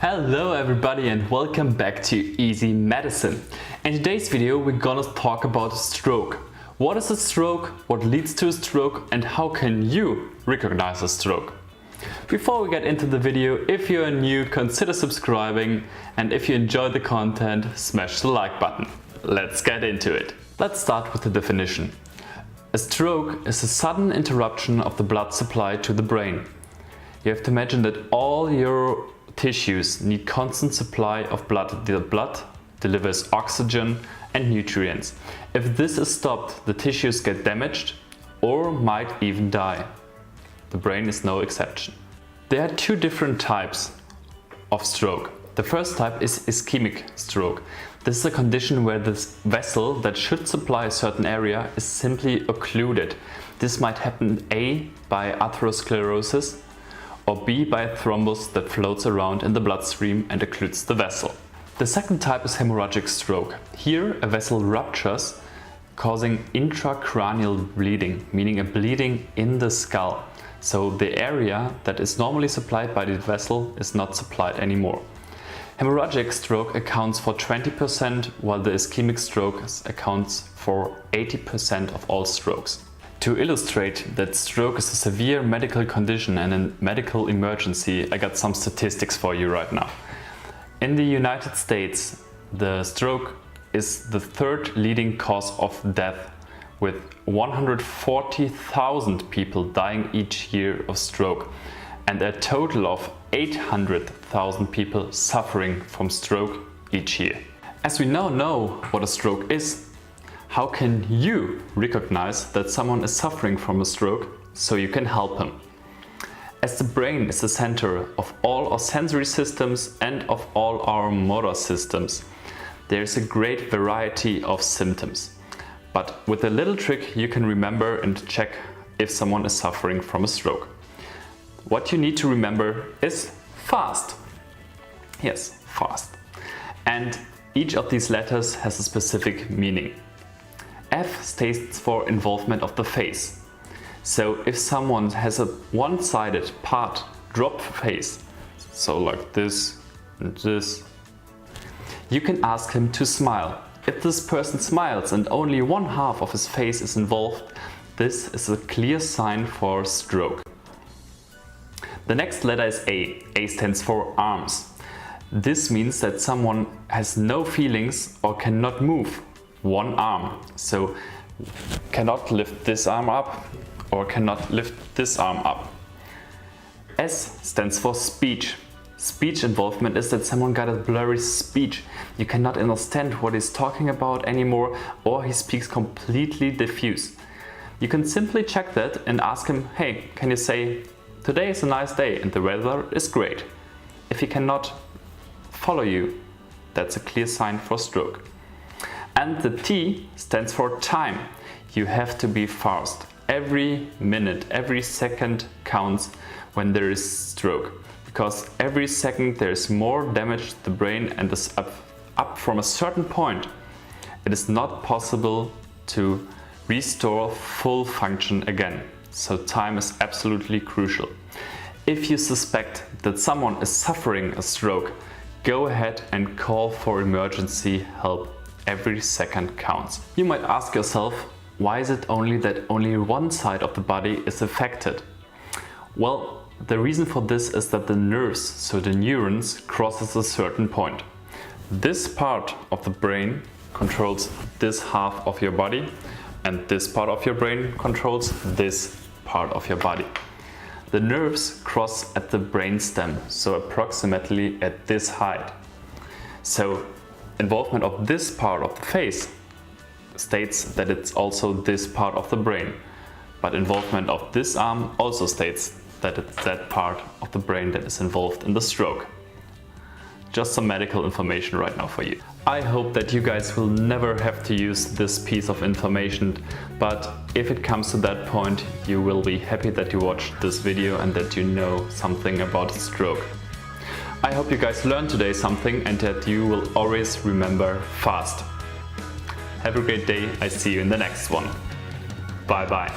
Hello everybody and welcome back to Easy Medicine. In today's video we're gonna talk about stroke. What is a stroke, what leads to a stroke, and how can you recognize a stroke? Before we get into the video, if you are new, consider subscribing, and if you enjoy the content, smash the like button. Let's get into it. Let's start with the definition. A stroke is a sudden interruption of the blood supply to the brain. You have to imagine that all your tissues need constant supply of blood. The blood delivers oxygen and nutrients. If this is stopped, the tissues get damaged or might even die. The brain is no exception. There are two different types of stroke. The first type is ischemic stroke. This is a condition where the vessel that should supply a certain area is simply occluded. This might happen A, by atherosclerosis, or B, by a thrombus that floats around in the bloodstream and occludes the vessel. The second type is hemorrhagic stroke. Here a vessel ruptures, causing intracranial bleeding, meaning a bleeding in the skull. So the area that is normally supplied by the vessel is not supplied anymore. Hemorrhagic stroke accounts for 20%, while the ischemic stroke accounts for 80% of all strokes. To illustrate that stroke is a severe medical condition and a medical emergency, I got some statistics for you right now. In the United States, the stroke is the third leading cause of death, with 140,000 people dying each year of stroke, and a total of 800,000 people suffering from stroke each year. As we now know what a stroke is, how can you recognize that someone is suffering from a stroke so you can help him? As the brain is the center of all our sensory systems and of all our motor systems, there is a great variety of symptoms. But with a little trick you can remember and check if someone is suffering from a stroke. What you need to remember is fast. Yes, fast. And each of these letters has a specific meaning. F stands for involvement of the face. So if someone has a one-sided part drop face, so like this and this, you can ask him to smile. If this person smiles and only one half of his face is involved, this is a clear sign for stroke. The next letter is A. A stands for arms. This means that someone has no feelings or cannot move one arm. So cannot lift this arm up or cannot lift this arm up. S stands for speech. Speech involvement is that someone got a blurry speech. You cannot understand what he's talking about anymore, or he speaks completely diffuse. You can simply check that and ask him, hey, can you say, today is a nice day and the weather is great. If he cannot follow you, that's a clear sign for stroke. And the T stands for time. You have to be fast. Every minute, every second counts when there is stroke. Because every second there is more damage to the brain, and this up from a certain point, it is not possible to restore full function again. So time is absolutely crucial. If you suspect that someone is suffering a stroke, go ahead and call for emergency help. Every second counts. You might ask yourself, why is it only that only one side of the body is affected? Well, the reason for this is that the nerves, so the neurons, crosses a certain point. This part of the brain controls this half of your body, and this part of your brain controls this part of your body. The nerves cross at the brainstem, so approximately at this height. So involvement of this part of the face states that it's also this part of the brain, but involvement of this arm also states that it's that part of the brain that is involved in the stroke. Just some medical information right now for you. I hope that you guys will never have to use this piece of information, but if it comes to that point, you will be happy that you watched this video and that you know something about stroke. I hope you guys learned today something and that you will always remember fast. Have a great day, I see you in the next one. Bye bye.